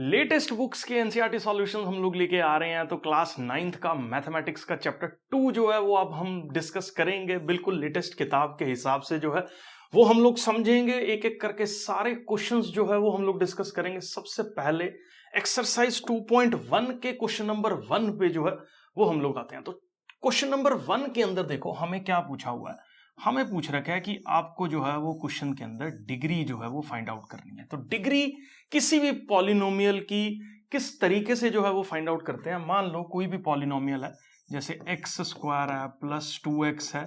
Latest books के NCERT solution हम लोग लेके आ रहे हैं। तो क्लास 9th का मैथमेटिक्स का चैप्टर 2 जो है वो अब हम डिस्कस करेंगे। बिल्कुल लेटेस्ट किताब के हिसाब से जो है वो हम लोग समझेंगे, एक एक करके सारे क्वेश्चंस जो है वो हम लोग डिस्कस करेंगे। सबसे पहले एक्सरसाइज 2.1 के क्वेश्चन नंबर 1 पे जो है वो हम लोग आते हैं। तो क्वेश्चन नंबर 1 के अंदर देखो हमें क्या पूछा हुआ है। हमें पूछ रखा है कि आपको जो है वो क्वेश्चन के अंदर डिग्री जो है वो फाइंड आउट करनी है। तो डिग्री किसी भी पॉलिनोमियल की किस तरीके से जो है वो फाइंड आउट करते हैं। मान लो कोई भी पॉलिनोमियल है, जैसे एक्स स्क्वायर है प्लस 2x है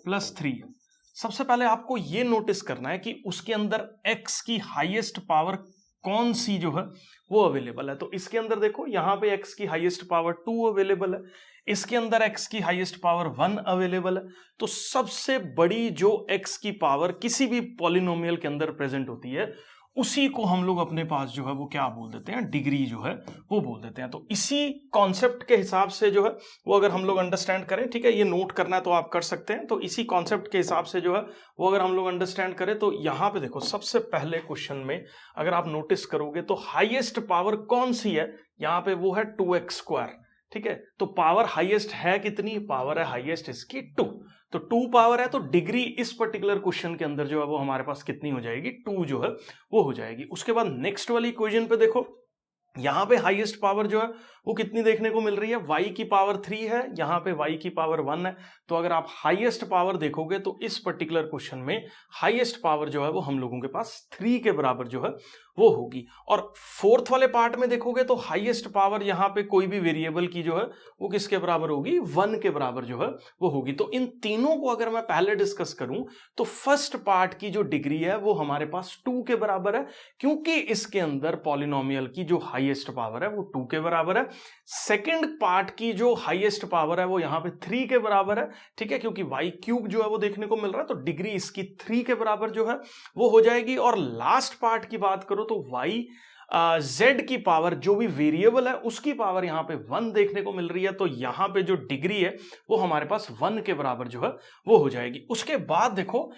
प्लस 3 है। सबसे पहले आपको ये नोटिस करना है कि उसके अंदर x की हाईएस्ट पावर कौन सी जो है वो अवेलेबल है। तो इसके अंदर देखो यहां पे x की हाईएस्ट पावर 2 अवेलेबल है, इसके अंदर x की हाईएस्ट पावर 1 अवेलेबल है। तो सबसे बड़ी जो x की पावर किसी भी पॉलिनोमियल के अंदर प्रेजेंट होती है उसी को हम लोग अपने पास जो है वो क्या बोल देते हैं, डिग्री जो है वो बोल देते हैं। तो इसी कॉन्सेप्ट के हिसाब से जो है वो अगर हम लोग अंडरस्टैंड करें, ठीक है, ये नोट करना है तो आप कर सकते हैं। तो इसी कॉन्सेप्ट के हिसाब से जो है वो अगर हम लोग अंडरस्टैंड करें तो यहां पे देखो सबसे पहले क्वेश्चन में अगर आप नोटिस करोगे तो हाईएस्ट पावर कौन सी है यहां पे, वो है 2x स्क्वायर। ठीक है, तो पावर हाईएस्ट है कितनी, पावर है हाईएस्ट इसकी 2। तो 2 पावर है तो डिग्री इस पर्टिकुलर क्वेश्चन के अंदर जो है वो हमारे पास कितनी हो जाएगी, 2 जो है वो हो जाएगी। उसके बाद नेक्स्ट वाली इक्वेशन पे देखो यहां पे हाईएस्ट पावर जो है वो कितनी देखने को मिल रही है, y की पावर 3 है, यहां पे y की पावर 1 है। तो अगर आप हाईएस्ट पावर देखोगे तो इस पर्टिकुलर क्वेश्चन में हाईएस्ट पावर जो है वो हम लोगों के पास 3 के बराबर जो है वो होगी। और फोर्थ वाले पार्ट में देखोगे तो हाईएस्ट पावर यहां पे कोई भी वेरिएबल की जो है वो किसके बराबर होगी, 1 के बराबर जो है वो होगी। तो इन तीनों को अगर मैं पहले डिस्कस करूं तो फर्स्ट पार्ट की जो डिग्री है वो हमारे पास 2 के बराबर है, क्योंकि इसके अंदर पॉलिनोमियल की जो हाईएस्ट पावर है वो 2 के बराबर है। सेकंड पार्ट की जो हाईएस्ट पावर है वो यहां पे 3 के बराबर है, ठीक है, क्योंकि y क्यूब जो है वो देखने को मिल रहा है, तो डिग्री इसकी 3 के बराबर जो है वो हो जाएगी। और लास्ट पार्ट की बात करो तो y z की पावर जो भी वेरिएबल है उसकी पावर यहां पे 1 देखने को मिल रही है। तो यहां पे जो डिग्री है वो हमारे पास 1 के बराबर जो है वो हो जाएगी। उसके बाद देखो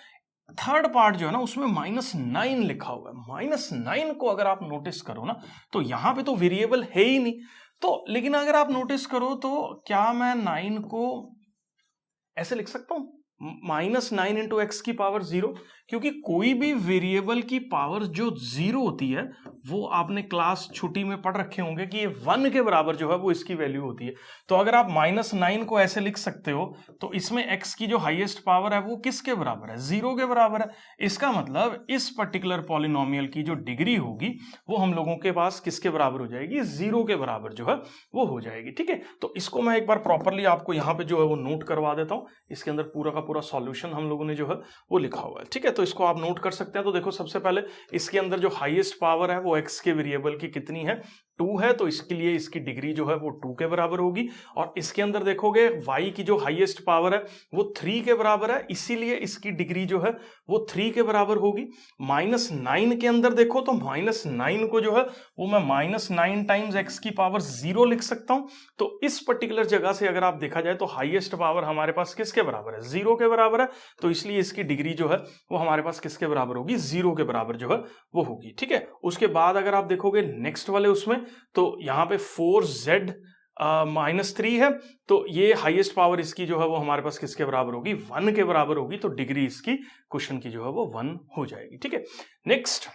थर्ड पार्ट जो है ना उसमें -9 लिखा हुआ है। -9 को अगर आप नोटिस करो ना तो यहां पे तो वेरिएबल है ही नहीं। तो लेकिन अगर आप नोटिस करो तो क्या मैं 9 को ऐसे लिख सकता हूं, -9 इंटू एक्स की पावर 0, क्योंकि कोई भी वेरिएबल की पावर जो 0 होती है वो आपने क्लास छोटी में पढ़ रखे होंगे कि ये 1 के बराबर जो है वो इसकी वैल्यू होती है। तो अगर आप -9 को ऐसे लिख सकते हो तो इसमें x की जो हाईएस्ट पावर है वो किसके बराबर है, 0 के बराबर है। इसका मतलब इस पर्टिकुलर पॉलिनोमियल की जो डिग्री होगी वो हम लोगों के पास किसके बराबर हो जाएगी, 0 के बराबर जो है वो हो जाएगी। ठीक है, तो इसको मैं एक बार प्रॉपरली आपको यहाँ पे जो है वो नोट करवा देता हूँ। इसके अंदर पूरा का पूरा सॉल्यूशन हम लोगों ने जो है वो लिखा हुआ है। ठीक है, तो इसको आप नोट कर सकते हैं। तो देखो सबसे पहले इसके अंदर जो हाईएस्ट पावर है वो x के वेरिएबल की कितनी है, 2 है, तो इसके लिए इसकी डिग्री जो है वो 2 के बराबर होगी। और इसके अंदर देखोगे y की जो हाईएस्ट पावर है वो 3 के बराबर है, इसीलिए इसकी डिग्री जो है वो 3 के बराबर होगी। -9 के अंदर देखो तो -9 को जो है वो मैं -9 टाइम्स x की पावर 0 लिख सकता हूं। तो इस पर्टिकुलर जगह से अगर आप देखा जाए तो हाईएस्ट पावर हमारे पास किसके बराबर है, 0 के बराबर है। तो इसलिए इसकी डिग्री जो है वो हमारे पास किसके बराबर होगी, 0 के बराबर जो है वो होगी। ठीक है, उसके बाद अगर आप देखोगे नेक्स्ट वाले उसमें तो यहां पे 4z -3 है, तो ये हाईएस्ट पावर इसकी जो है वो हमारे पास किसके बराबर होगी, 1 के बराबर होगी। तो डिग्री इसकी क्वेश्चन की जो है वो 1 हो जाएगी। ठीक है, नेक्स्ट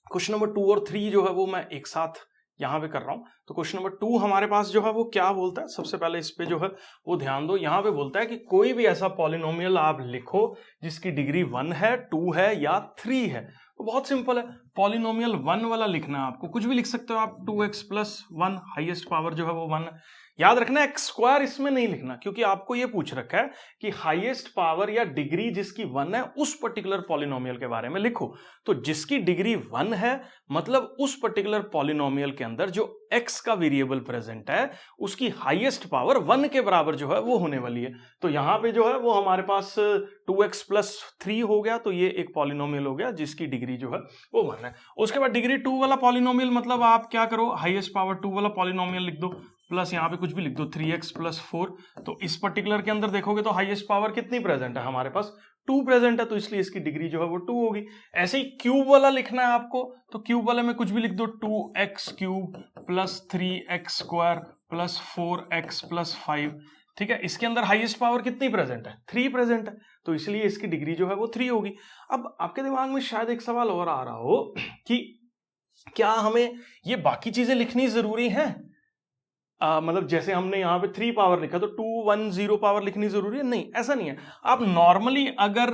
क्वेश्चन नंबर 2 और 3 जो है वो मैं एक साथ यहां पे कर रहा हूं। तो क्वेश्चन नंबर 2 हमारे पास जो है वो क्या बोलता है, सबसे पहले इस पे जो है वो ध्यान दो। यहां पे बोलता है कि कोई भी ऐसा पॉलिनोमियल आप लिखो जिसकी डिग्री 1 है, 2 है या 3 है। तो बहुत सिंपल है, पॉलिनोमियल 1 वाला लिखना है आपको, कुछ भी लिख सकते हो आप, 2x + 1, हाईएस्ट पावर जो है वो 1 है। याद रखना x स्क्वायर इसमें नहीं लिखना, क्योंकि आपको ये पूछ रखा है कि हाईएस्ट पावर या डिग्री जिसकी 1 है उस पर्टिकुलर पॉलिनोमियल के बारे में लिखो। तो जिसकी डिग्री 1 है मतलब उस पर्टिकुलर पॉलिनोमियल के अंदर जो x का वेरिएबल प्रेजेंट है उसकी हाईएस्ट पावर 1 के बराबर जो है वो होने वाली है। तो यहां पे जो है वो हमारे पास 2x + 3 हो गया, तो ये एक पॉलिनोमियल हो गया जिसकी डिग्री जो है वो 1 है। उसके बाद डिग्री 2 वाला पॉलिनोमियल मतलब आप क्या करो, हाईएस्ट पावर 2 वाला पॉलिनोमियल लिख दो, प्लस यहाँ पे कुछ भी लिख दो 3x + 4। तो इस पर्टिकुलर के अंदर देखोगे तो हाईएस्ट पावर कितनी प्रेजेंट है हमारे पास, 2 प्रेजेंट है तो इसलिए इसकी डिग्री जो है वो 2 होगी। ऐसे ही क्यूब वाला लिखना है आपको तो क्यूब वाले में कुछ भी लिख दो, 2x cube plus 3x square plus 4x plus 5। ठीक है, इसके अंदर हाईएस्ट पावर कितनी प्रेजेंट है? 3 प्रेजेंट है तो इसलिए इसकी डिग्री जो है वो 3 होगी। अब आपके दिमाग में शायद एक सवाल और आ रहा हो कि क्या हमें ये बाकी चीजें लिखनी जरूरी है? मतलब जैसे हमने यहाँ पे 3 पावर लिखा तो 210 पावर लिखनी जरूरी है? नहीं, ऐसा नहीं है। आप नॉर्मली अगर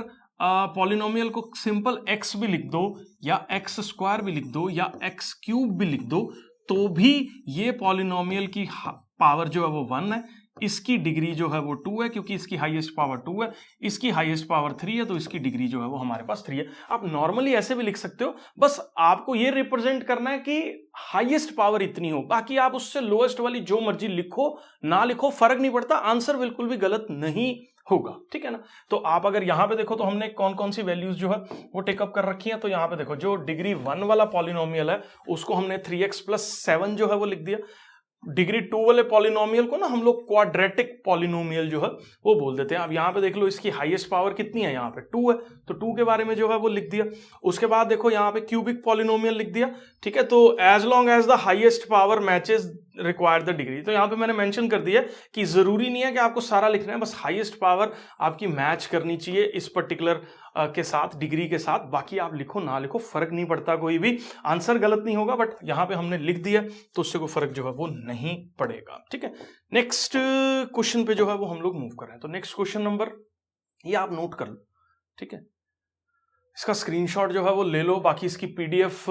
पॉलिनोमियल को सिंपल x भी लिख दो या x स्क्वायर भी लिख दो या x क्यूब भी लिख दो तो भी ये पॉलिनोमियल की पावर जो है वो 1 है, इसकी डिग्री जो है वो 2 है क्योंकि इसकी हाईएस्ट पावर 2 है, इसकी हाईएस्ट पावर 3 है तो इसकी डिग्री जो है वो हमारे पास 3 है। आप नॉर्मली ऐसे भी लिख सकते हो, बस आपको ये रिप्रेजेंट करना है कि हाईएस्ट पावर इतनी हो, बाकी आप उससे लोएस्ट वाली जो मर्जी लिखो ना लिखो फर्क नहीं पड़ता, आंसर बिल्कुल भी गलत नहीं होगा। ठीक है ना? तो आप अगर यहां पे देखो तो हमने कौन कौन सी वैल्यूज जो है वो टेकअप कर रखी है। तो यहां पे देखो जो डिग्री 1 वाला पॉलिनोमियल है उसको हमने 3x प्लस 7 जो है वो लिख दिया। डिग्री 2 वाले पॉलिनोमियल को ना हम लोग क्वाड्रेटिक पॉलिनोमियल जो है वो बोल देते हैं। अब यहां पे देख लो इसकी हाईएस्ट पावर कितनी है, यहां पे 2 है तो 2 के बारे में जो है वो लिख दिया। उसके बाद देखो यहां पे क्यूबिक पॉलिनोमियल लिख दिया। ठीक है, तो as long as the highest power matches require the degree, तो यहां पे मैंने मेंशन कर दिया कि जरूरी नहीं है कि आपको सारा लिखना है, बस हाईएस्ट पावर आपकी मैच करनी चाहिए इस पर्टिकुलर के साथ, डिग्री के साथ। बाकी आप लिखो ना लिखो फर्क नहीं पड़ता, कोई भी आंसर गलत नहीं होगा, बट यहां पे हमने लिख दिया तो उससे कोई फर्क जो है वो नहीं पड़ेगा। ठीक है, नेक्स्ट क्वेश्चन पे जो है वो हम लोग मूव कर रहे हैं। तो नेक्स्ट क्वेश्चन नंबर, ये आप नोट कर लो। ठीक है, इसका स्क्रीनशॉट जो है वो ले लो, बाकी इसकी पीडीएफ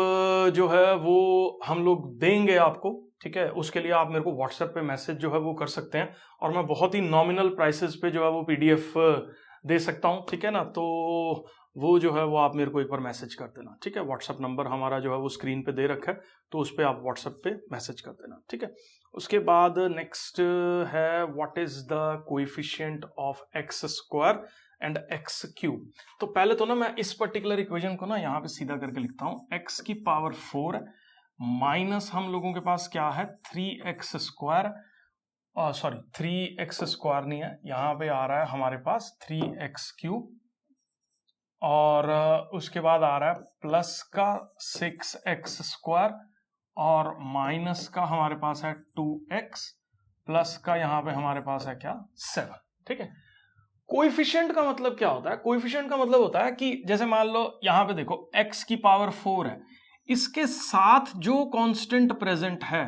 जो है वो हम लोग देंगे आपको। ठीक है, उसके लिए आप मेरे को व्हाट्सएप पे मैसेज जो है वो कर सकते हैं और मैं बहुत ही नॉमिनल प्राइसेस पे जो है वो पीडीएफ दे सकता हूं। ठीक है ना, तो वो जो है वो आप मेरे को एक बार मैसेज कर देना। ठीक है, व्हाट्सएप नंबर हमारा जो है वो स्क्रीन पे दे रखा है तो उस पर आप व्हाट्सएप पे मैसेज कर देना। ठीक है, उसके बाद नेक्स्ट है what is the coefficient of x square and x cube. तो पहले तो ना मैं इस पर्टिकुलर इक्वेशन को ना यहाँ पे सीधा करके लिखता हूँ, एक्स की पावर 4 माइनस हम लोगों के पास क्या है 3x square, sorry 3x square नहीं है, यहाँ पे आ रहा है हमारे पास 3x क्यूब और उसके बाद आ रहा है प्लस का 6x स्क्वायर और माइनस का हमारे पास है 2x प्लस का यहाँ पे हमारे पास है क्या 7। ठीक है, कोएफिशिएंट का मतलब क्या होता है? कोएफिशिएंट का मतलब होता है कि जैसे मान लो यहां पे देखो x की पावर 4 है, इसके साथ जो कांस्टेंट प्रेजेंट है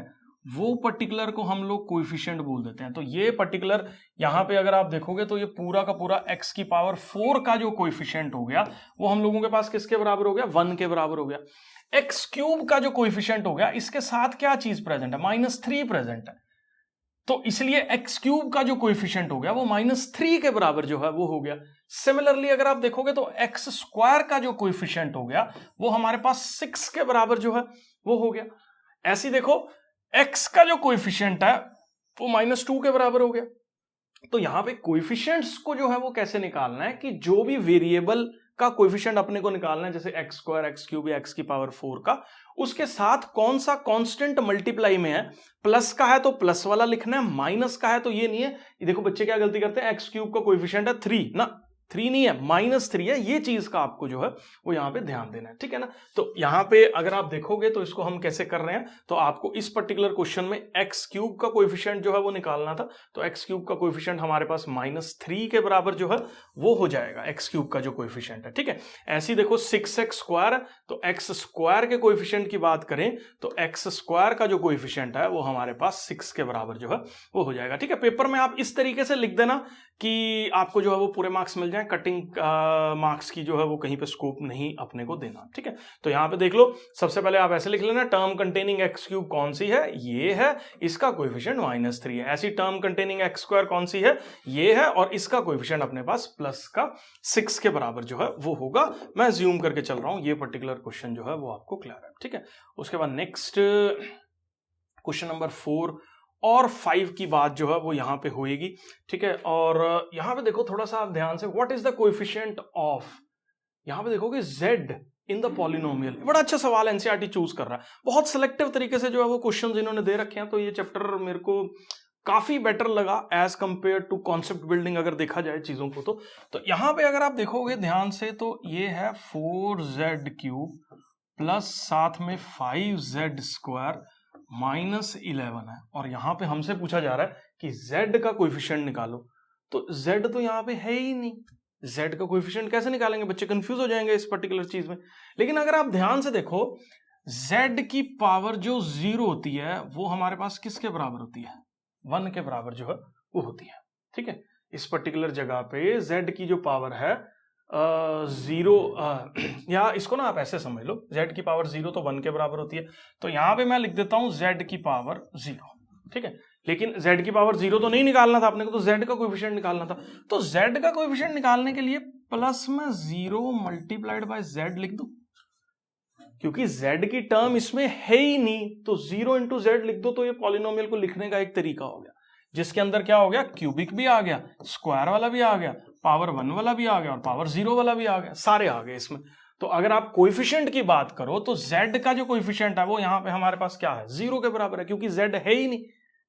वो पर्टिकुलर को हम लोग कोएफिशिएंट बोल देते हैं। तो ये पर्टिकुलर यहां पे अगर आप देखोगे तो ये पूरा का पूरा x की पावर 4 का जो कोएफिशिएंट हो गया वो हम लोगों के पास किसके बराबर हो गया? 1 के बराबर हो गया। एक्स क्यूब का जो कोएफिशिएंट हो गया इसके साथ क्या चीज प्रेजेंट है? -3 प्रेजेंट है, तो इसलिए एक्स क्यूब का जो कोएफिशिएंट हो गया वो -3 के बराबर जो है वो हो गया। सिमिलरली अगर आप देखोगे तो एक्स स्क्वायर का जो कोएफिशिएंट हो गया वो हमारे पास 6 के बराबर जो है वो हो गया। ऐसे देखो एक्स का जो कोएफिशिएंट है वो -2 के बराबर हो गया। तो यहां पे कोएफिशिएंट्स को जो है वो कैसे निकालना है कि जो भी वेरिएबल का कोएफिशिएंट अपने को निकालना है, जैसे एक्स स्क्वायर, एक्स क्यूब या एक्स की पावर 4 का, उसके साथ कौन सा कांस्टेंट मल्टीप्लाई में है। प्लस का है तो प्लस वाला लिखना है, माइनस का है तो ये नहीं है। ये देखो बच्चे क्या गलती करते हैं, एक्स क्यूब का कोएफिशिएंट है 3 ना, 3 नहीं है -3 है, ये चीज का आपको जो है वो यहां पे ध्यान देना है। ठीक है ना, तो यहां पे अगर आप देखोगे तो इसको हम कैसे कर रहे हैं, तो आपको इस पर्टिकुलर क्वेश्चन में एक्स क्यूब का कोएफिशिएंट जो है वो निकालना था। तो एक्स क्यूब का कोएफिशिएंट हमारे पास -3 के बराबर जो है वो हो जाएगा, एक्स क्यूब का जो कोएफिशिएंट है। ठीक है, ऐसे ही देखो 6x स्क्वायर है तो एक्स स्क्वायर के कोएफिशिएंट की बात करें तो एक्स स्क्वायर का जो कोएफिशिएंट है वो हमारे पास 6 के बराबर जो है वो हो जाएगा। ठीक है, पेपर में आप इस तरीके से लिख देना कि आपको जो है वो पूरे मार्क्स मिल जाए, कटिंग मार्क्स की जो है वो कहीं पे स्कोप नहीं अपने को देना। ठीक है, तो यहां पे देख लो, सबसे पहले आप ऐसे लिख लेना, टर्म कंटेनिंग एक्स क्यूब कौन सी है? ये है, इसका कोएफिशिएंट -3 है। ऐसी टर्म कंटेनिंग एक्स स्क्वायर कौन सी है? ये है, और इसका कोएफिशिएंट अपने पास प्लस का 6 के बराबर जो है वो होगा। मैं ज्यूम करके चल रहा हूं, ये पर्टिकुलर क्वेश्चन जो है वो आपको क्लियर है। ठीक है, उसके बाद नेक्स्ट क्वेश्चन नंबर 4 और 5 की बात जो है वो यहां पे होएगी। ठीक है, और यहां पे देखो थोड़ा सा आप ध्यान से, what is the coefficient of, यहां पे देखोगे z इन द पॉलिनोमियल। बड़ा अच्छा सवाल एनसीईआरटी चूज कर रहा है, बहुत सिलेक्टिव तरीके से जो है वो क्वेश्चंस इन्होंने दे रखे हैं। तो ये चैप्टर मेरे को काफी बेटर लगा as compared to concept building अगर देखा जाए चीजों को। तो यहां पे अगर आप देखोगे ध्यान से तो ये है 4z³ प्लस साथ में 5z² माइनस 11 है, और यहां पे हमसे पूछा जा रहा है कि z का कोएफिशिएंट निकालो। तो z तो यहां पे है ही नहीं, z का कोएफिशिएंट कैसे निकालेंगे, बच्चे कंफ्यूज हो जाएंगे इस पर्टिकुलर चीज में। लेकिन अगर आप ध्यान से देखो z की पावर जो 0 होती है वो हमारे पास किसके बराबर होती है, 1 के बराबर जो है वो होती है। ठीक है, इस पर्टिकुलर जगह पे z की जो पावर है 0, या इसको ना आप ऐसे समझ लो, z की पावर 0 तो 1 के बराबर होती है। तो यहां पे मैं लिख देता हूं z की पावर 0। ठीक है, लेकिन z की पावर 0 तो नहीं निकालना था अपने को, तो z का कोएफिशिएंट निकालना था। तो z का कोएफिशिएंट निकालने के लिए प्लस में 0 मल्टीप्लाइड बाय z लिख दो, क्योंकि z की टर्म इसमें है ही नहीं, तो 0 इंटू z लिख दो। तो ये पॉलिनोमियल को लिखने का एक तरीका हो गया, जिसके अंदर क्या हो गया, क्यूबिक भी आ गया, स्क्वायर वाला भी आ गया, पावर 1 वाला भी आ गया और पावर 0 वाला भी आ गया, सारे आ गए इसमें। तो अगर आप कोएफिशिएंट की बात करो तो z का जो कोएफिशिएंट है वो यहां पे हमारे पास क्या है, 0 के बराबर है, क्योंकि z है ही नहीं।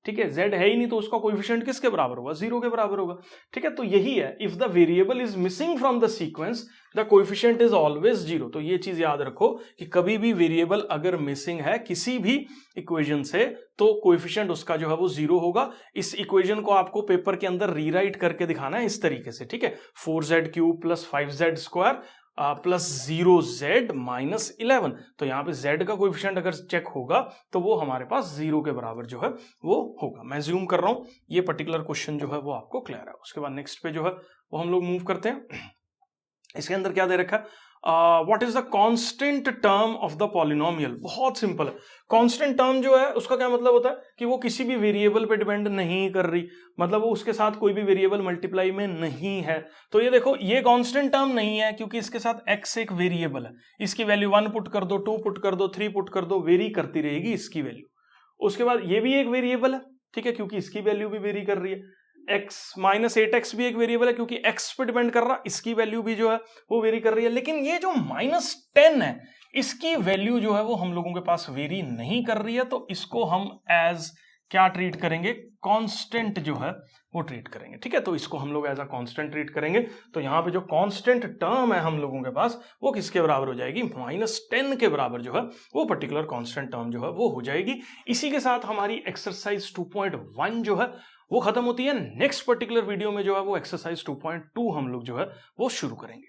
ठीक है, z है ही नहीं तो उसका कोएफिशिएंट किसके बराबर होगा, 0 के बराबर होगा। ठीक है, तो यही है, if the variable is missing from the sequence the coefficient is always 0। तो ये चीज याद रखो कि कभी भी वेरिएबल अगर मिसिंग है किसी भी इक्वेशन से तो कोएफिशिएंट उसका जो है वो 0 होगा। इस इक्वेशन को आपको पेपर के अंदर रीराइट करके दिखाना है इस तरीके से। ठीक है, 4z³ plus 5z² plus 0z minus 11। तो यहाँ पे z का कोएफिशिएंट अगर चेक होगा तो वो हमारे पास 0 के बराबर जो है वो होगा। मैं ज्यूम कर रहा हूं, ये पर्टिकुलर क्वेश्चन जो है वो आपको क्लियर है। उसके बाद नेक्स्ट पे जो है वो हम लोग मूव करते हैं। इसके अंदर क्या दे रखा है, what is the constant term of the polynomial. बहुत सिंपल है, कांस्टेंट टर्म जो है उसका क्या मतलब होता है कि वो किसी भी वेरिएबल पे डिपेंड नहीं कर रही, मतलब वो उसके साथ कोई भी वेरिएबल मल्टीप्लाई में नहीं है। तो ये देखो, ये कांस्टेंट टर्म नहीं है क्योंकि इसके साथ x एक वेरिएबल है, इसकी वैल्यू 1 पुट कर दो, 2 पुट कर दो, 3 पुट कर दो, वेरी करती रहेगी इसकी वैल्यू। उसके बाद ये भी एक वेरिएबल है, ठीक है, क्योंकि इसकी वैल्यू भी वेरी कर रही है। x माइनस 8x भी एक वेरिएबल है क्योंकि x पे डिपेंड कर रहा, इसकी वैल्यू भी जो है वो वेरी कर रही है। लेकिन ये जो -10 है इसकी वैल्यू जो है वो हम लोगों के पास वेरी नहीं कर रही है, तो इसको हम एज क्या ट्रीट करेंगे, कांस्टेंट जो है वो ट्रीट करेंगे। ठीक है, तो इसको हम लोग एज अ कांस्टेंट ट्रीट करेंगे। तो यहां पे जो कांस्टेंट टर्म है हम लोगों के पास वो किसके बराबर हो जाएगी, -10 के बराबर जो है वो पर्टिकुलर कांस्टेंट टर्म जो है वो हो जाएगी। इसी के साथ हमारी एक्सरसाइज 2.1 जो है वो खत्म होती है। नेक्स्ट पर्टिकुलर वीडियो में जो है वो एक्सरसाइज 2.2 हम लोग जो है वो शुरू करेंगे।